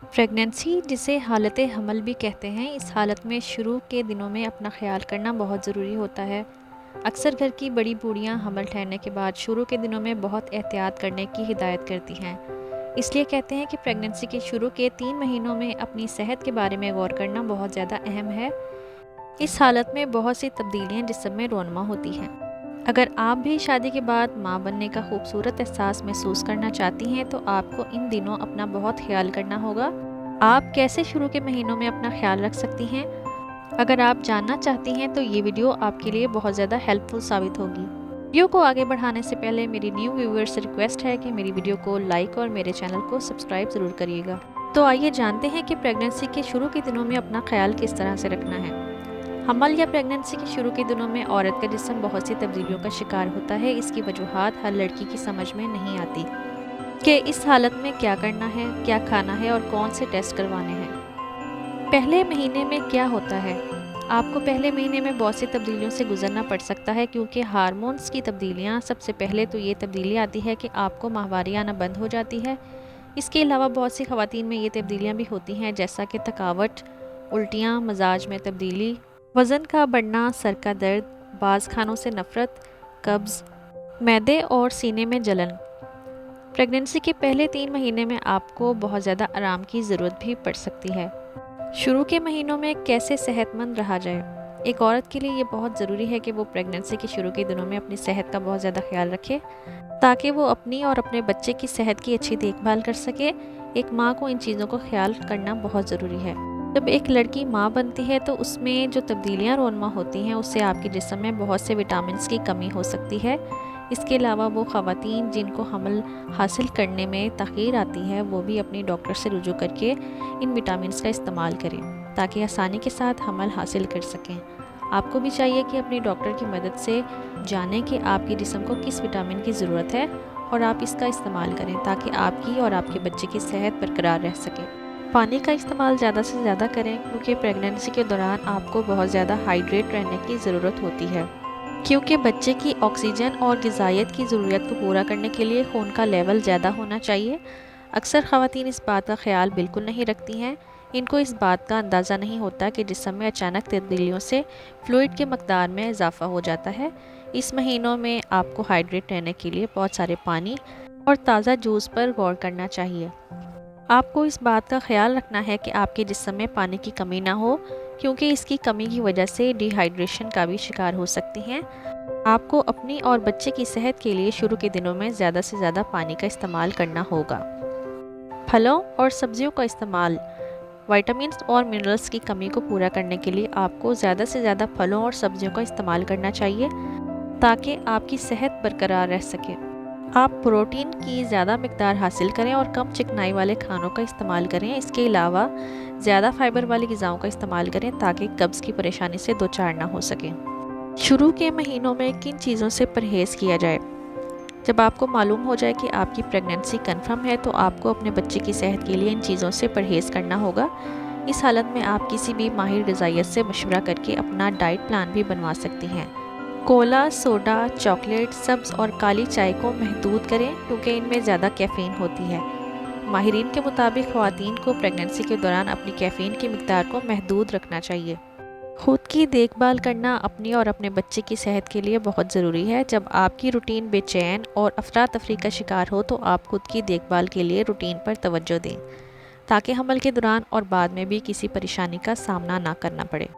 Pregnancy जिसे हालत हमल भी कहते हैं, इस हालत में शुरू के दिनों में अपना ख्याल करना बहुत ज़रूरी होता है। अक्सर घर की बड़ी बूढ़ियाँ हमल ठहरने के बाद शुरू के दिनों में बहुत एहतियात करने की हिदायत करती हैं। इसलिए कहते हैं कि प्रेगनेंसी के शुरू के 3 महीनों में अपनी सेहत के बारे में गौर करना बहुत ज़्यादा अहम है। इस हालत में बहुत सी तब्दीलियाँ जिस्म में रोनमा होती हैं। अगर आप भी शादी के बाद माँ बनने का खूबसूरत एहसास महसूस करना चाहती हैं तो आपको इन दिनों अपना बहुत ख्याल करना होगा। आप कैसे शुरू के महीनों में अपना ख्याल रख सकती हैं? अगर आप जानना चाहती हैं तो ये वीडियो आपके लिए बहुत ज़्यादा हेल्पफुल साबित होगी। वीडियो को आगे बढ़ाने से पहले मेरी न्यू व्यूअर्स से रिक्वेस्ट है कि मेरी वीडियो को लाइक और मेरे चैनल को सब्सक्राइब ज़रूर करिएगा। तो आइए जानते हैं कि प्रेगनेंसी के शुरू के दिनों में अपना ख्याल किस तरह से रखना है। हमल या प्रेगनेंसी के शुरू के दिनों में औरत का जिस्म बहुत सी तब्दीलियों का शिकार होता है। इसकी वजूहात हर लड़की की समझ में नहीं आती कि इस हालत में क्या करना है, क्या खाना है और कौन से टेस्ट करवाने हैं। पहले महीने में क्या होता है? आपको पहले महीने में बहुत सी तब्दीलियों से गुजरना पड़ सकता है, क्योंकि हार्मोन्स की तब्दीलियाँ। सबसे पहले तो ये तब्दीली आती है कि आपको माहवारी आना बंद हो जाती है। इसके अलावा बहुत सी ख़वातीन में ये तब्दीलियाँ भी होती हैं, जैसा कि थकावट, उल्टियाँ, मजाज में तब्दीली, वज़न का बढ़ना, सर का दर्द, बाज़ खानों से नफ़रत, कब्ज़, मैदे और सीने में जलन। प्रेगनेंसी के पहले 3 महीने में आपको बहुत ज़्यादा आराम की ज़रूरत भी पड़ सकती है। शुरू के महीनों में कैसे सेहतमंद रहा जाए? एक औरत के लिए ये बहुत ज़रूरी है कि वो प्रेगनेंसी के शुरू के दिनों में अपनी सेहत का बहुत ज़्यादा ख्याल रखे, ताकि वो अपनी और अपने बच्चे की सेहत की अच्छी देखभाल कर सके। एक माँ को इन चीज़ों का ख्याल करना बहुत ज़रूरी है। जब एक लड़की माँ बनती है तो उसमें जो तब्दीलियाँ रोनमा होती हैं, उससे आपके जिस्म में बहुत से विटामिन्स की कमी हो सकती है। इसके अलावा वो ख़वातीन जिनको हमल हासिल करने में तख़ीर आती है, वो भी अपनी डॉक्टर से रुजू करके इन विटामिन्स का इस्तेमाल करें, ताकि आसानी के साथ हमल हासिल कर सकें। आपको भी चाहिए कि अपनी डॉक्टर की मदद से जानें कि आपके जिस्म को किस विटामिन की ज़रूरत है और आप इसका इस्तेमाल करें, ताकि आपकी और आपके बच्चे की सेहत बरकरार रह सके। पानी का इस्तेमाल ज़्यादा से ज़्यादा करें, क्योंकि प्रेगनेंसी के दौरान आपको बहुत ज़्यादा हाइड्रेट रहने की ज़रूरत होती है, क्योंकि बच्चे की ऑक्सीजन और ग़िज़ाइयत की ज़रूरत को पूरा करने के लिए खून का लेवल ज़्यादा होना चाहिए। अक्सर ख़वातीन इस बात का ख्याल बिल्कुल नहीं रखती हैं। इनको इस बात का अंदाज़ा नहीं होता कि जिस्म में अचानक तब्दीलियों से फ़्लूइड के मकदार में इजाफ़ा हो जाता है। इस महीनों में आपको हाइड्रेट रहने के लिए बहुत सारे पानी और ताज़ा जूस पर गौर करना चाहिए। आपको इस बात का ख्याल रखना है कि आपके जिस्म में पानी की कमी ना हो, क्योंकि इसकी कमी की वजह से डिहाइड्रेशन का भी शिकार हो सकती हैं। आपको अपनी और बच्चे की सेहत के लिए शुरू के दिनों में ज़्यादा से ज़्यादा पानी का इस्तेमाल करना होगा। फलों और सब्जियों का इस्तेमाल। विटामिन्स और मिनरल्स की कमी को पूरा करने के लिए आपको ज़्यादा से ज़्यादा फलों और सब्जियों का इस्तेमाल करना चाहिए, ताकि आपकी सेहत बरकरार रह सके। आप प्रोटीन की ज़्यादा मिकदार हासिल करें और कम चिकनाई वाले खानों का इस्तेमाल करें। इसके अलावा ज़्यादा फाइबर वाली ग़िज़ाओं का इस्तेमाल करें, ताकि कब्ज़ की परेशानी से दो चार ना हो सकें। शुरू के महीनों में किन चीज़ों से परहेज़ किया जाए? जब आपको मालूम हो जाए कि आपकी प्रेगनेंसी कन्फर्म है, तो आपको अपने बच्चे की सेहत के लिए इन चीज़ों से परहेज़ करना होगा। इस हालत में आप किसी भी माहिर ग़िज़ाइयत से मशवरा करके अपना डाइट प्लान भी बनवा सकती हैं। कोला, सोडा, चॉकलेट, सब्ज़ और काली चाय को महदूद करें, क्योंकि इनमें ज़्यादा कैफ़ीन होती है। माहिरीन के मुताबिक ख़वातीन को प्रेगनेंसी के दौरान अपनी कैफ़ीन की मिकदार को महदूद रखना चाहिए। खुद की देखभाल करना अपनी और अपने बच्चे की सेहत के लिए बहुत ज़रूरी है। जब आपकी रूटीन बेचैन और अफरा तफरी का शिकार हो, तो आप खुद की देखभाल के लिए रूटीन पर तवज्जो दें, ताकि हमल के दौरान और बाद में भी किसी परेशानी का सामना ना करना पड़े।